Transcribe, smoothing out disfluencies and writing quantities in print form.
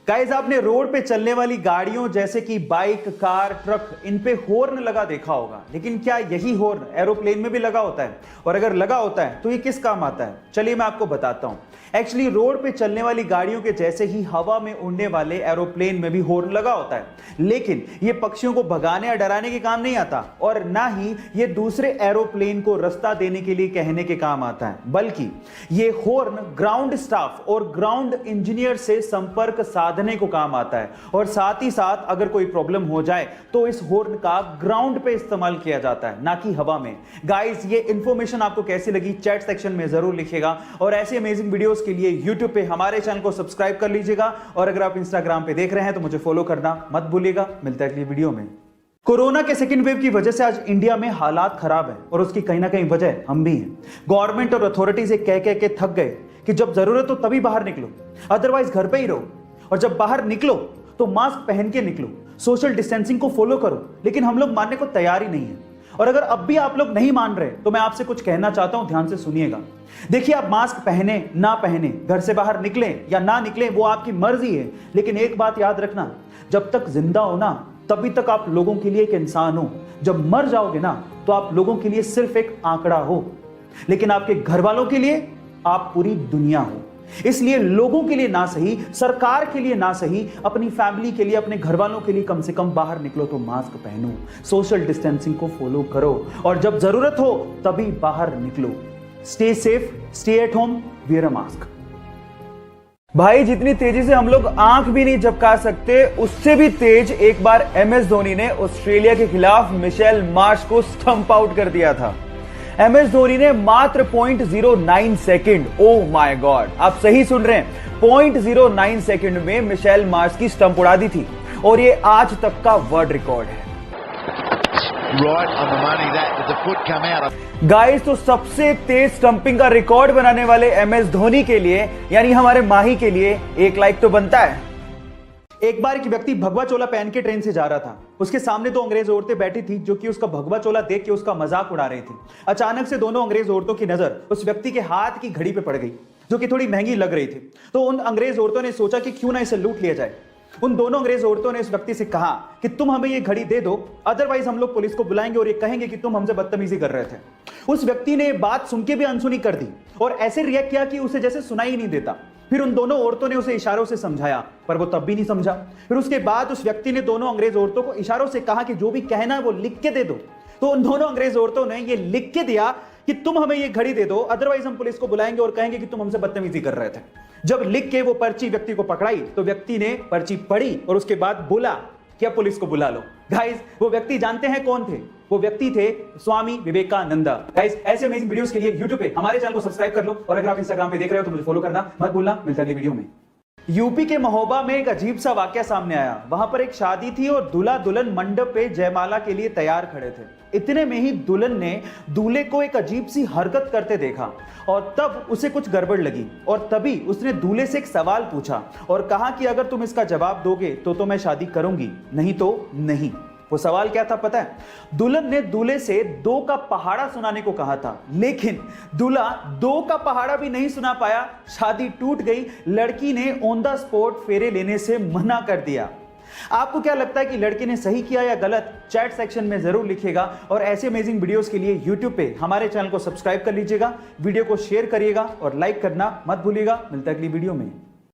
Guys, आपने road पे चलने वाली गाड़ियों जैसे कि बाइक, कार, ट्रक, इन पे हॉर्न लगा देखा होगा, लेकिन क्या यही हॉर्न एरोप्लेन में भी लगा होता है? और अगर लगा होता है तो ये किस काम आता है? चलिए मैं आपको बताता हूं। एक्चुअली रोड पे चलने वाली गाड़ियों के जैसे ही हवा में उड़ने वाले एरोप्लेन में भी हॉर्न लगा होता है, लेकिन ये पक्षियों को भगाने या डराने के काम नहीं आता और ना ही ये दूसरे एरोप्लेन को रास्ता देने के लिए कहने के काम आता है, बल्कि ये हॉर्न ग्राउंड स्टाफ और ग्राउंड इंजीनियर से संपर्क साधने को काम आता है। और साथ ही साथ अगर कोई प्रॉब्लम हो जाए तो इस हॉर्न का ग्राउंड पे इस्तेमाल किया जाता है, ना कि हवा में। गाइस, ये इंफॉर्मेशन आपको कैसी लगी चैट सेक्शन में जरूर लिखिएगा और ऐसे अमेजिंग वीडियोस के लिए यूट्यूब पे हमारे चैनल को सब्सक्राइब कर लीजिएगा और अगर आप इंस्टाग्राम पे देख रहे हैं तो मुझे फॉलो करना मत भूलिएगा। मिलता है अगली वीडियो में। कोरोना के सेकंड वेव की वजह से आज इंडिया में हालात खराब है और उसकी कहीं ना कहीं वजह हम भी हैं। गवर्नमेंट और अथॉरिटी से कह के थक गए कि जब जरूरत हो तभी बाहर निकलो, अदरवाइज घर पे ही रहो, और जब बाहर निकलो तो मास्क पहन के निकलो, सोशल डिस्टेंसिंग को फॉलो करो। लेकिन हम लोग मानने को तैयार ही नहीं है। और अगर अब भी आप लोग नहीं मान रहे तो मैं आपसे कुछ कहना चाहता हूं, ध्यान से सुनिएगा। देखिए, आप मास्क पहने ना पहने, घर से बाहर निकलें या ना निकलें, वो आपकी मर्जी है, लेकिन एक बात याद रखना, जब तक जिंदा हो ना तभी तक आप लोगों के लिए एक इंसान हो। जब मर जाओगे ना तो आप लोगों के लिए सिर्फ एक आंकड़ा हो, लेकिन आपके घर वालों के लिए आप पूरी दुनिया हो। इसलिए लोगों के लिए ना सही, सरकार के लिए ना सही, अपनी फैमिली के लिए, अपने घर वालों के लिए कम से कम बाहर निकलो तो मास्क पहनो, सोशल डिस्टेंसिंग को फॉलो करो और जब जरूरत हो तभी बाहर निकलो। Stay safe, stay at home, wear a mask. भाई, जितनी तेजी से हम लोग आंख भी नहीं झपका सकते, उससे भी तेज एक बार MS धोनी ने ऑस्ट्रेलिया के खिलाफ मिशेल मार्श को स्टंप आउट कर दिया था। MS धोनी ने मात्र 0.09 सेकंड, ओह माय गॉड, आप सही सुन रहे हैं, 0.09 सेकंड में मिशेल मार्श की स्टंप उड़ा दी थी और ये आज तक का वर्ल्ड रिकॉर्ड है। गाइस, तो सबसे तेज स्टंपिंग का रिकॉर्ड बनाने वाले MS धोनी के लिए, यानी हमारे माही के लिए, एक लाइक तो बनता है। एक बार एक व्यक्ति भगवा चोला पहन के ट्रेन से जा रहा था। उसके सामने दो अंग्रेज औरतें बैठी थी जो कि उसका भगवा चोला देख के उसका मजाक उड़ा रही थी। अचानक से दोनों अंग्रेज औरतों की नजर उस व्यक्ति के हाथ की घड़ी पे पड़ गई जो कि थोड़ी महंगी लग रही थी। तो उन अंग्रेज औरतों ने सोचा कि क्यों ना इसे लूट लिया जाए। उन दोनों अंग्रेज औरतों ने इस व्यक्ति से कहा कि तुम हमें ये घड़ी दे दो, अदरवाइज हम लोग पुलिस को बुलाएंगे और ये कहेंगे कि तुम हमसे बदतमीजी कर रहे थे। उस व्यक्ति ने बात सुन के भी अनसुनी कर दी और ऐसे रिएक्ट किया कि उसे जैसे सुनाई ही नहीं देता। फिर उन दोनों औरतों ने उसे इशारों से समझाया, पर वो तब भी नहीं समझा। फिर उसके बाद उस व्यक्ति ने दोनों अंग्रेज औरतों को इशारों से कहा कि जो भी कहना है वो लिख के दे दो। तो उन दोनों अंग्रेज औरतों ने ये लिख के दिया कि तुम हमें ये घड़ी दे दो, अदरवाइज हम पुलिस को बुलाएंगे और कहेंगे कि तुम हमसे बदतमीजी कर रहे थे। जब लिख के वो पर्ची व्यक्ति को पकड़ाई तो व्यक्ति ने पर्ची पढ़ी और उसके बाद बोला कि अब पुलिस को बुला लो। गाइस, वो व्यक्ति जानते हैं कौन थे? वो व्यक्ति थे स्वामी विवेकानंद। गाइस, ऐसे अमेजिंग वीडियोस के लिए यूट्यूब पे हमारे चैनल को सब्सक्राइब कर लो और अगर आप इंस्टाग्राम पे देख रहे हो तो मुझे फॉलो करना मत भूलना। मिलता है अगली वीडियो में। यूपी के महोबा में एक अजीब सा वाकया सामने आया। वहां पर एक शादी थी और दूल्हा दुल्हन मंडप पे जयमाला के लिए तैयार खड़े थे। इतने में ही दुल्हन ने दूल्हे को एक अजीब सी हरकत करते देखा और तब उसे कुछ गड़बड़ लगी और तभी उसने दूल्हे से एक सवाल पूछा और कहा कि अगर तुम इसका जवाब दोगे तो मैं शादी करूंगी, नहीं तो नहीं। वो सवाल क्या था पता है? दुल्हन ने दूल्हे से 2 का पहाड़ा सुनाने को कहा था, लेकिन दूल्हा 2 का पहाड़ा भी नहीं सुना पाया। शादी टूट गई। लड़की ने ऑन द स्पॉट फेरे लेने से मना कर दिया। आपको क्या लगता है कि लड़की ने सही किया या गलत? चैट सेक्शन में जरूर लिखिएगा और ऐसे अमेजिंग वीडियोस के लिए यूट्यूब पे हमारे चैनल को सब्सक्राइब कर लीजिएगा, वीडियो को शेयर करिएगा और लाइक करना मत भूलिएगा। मिलता है अगली वीडियो में।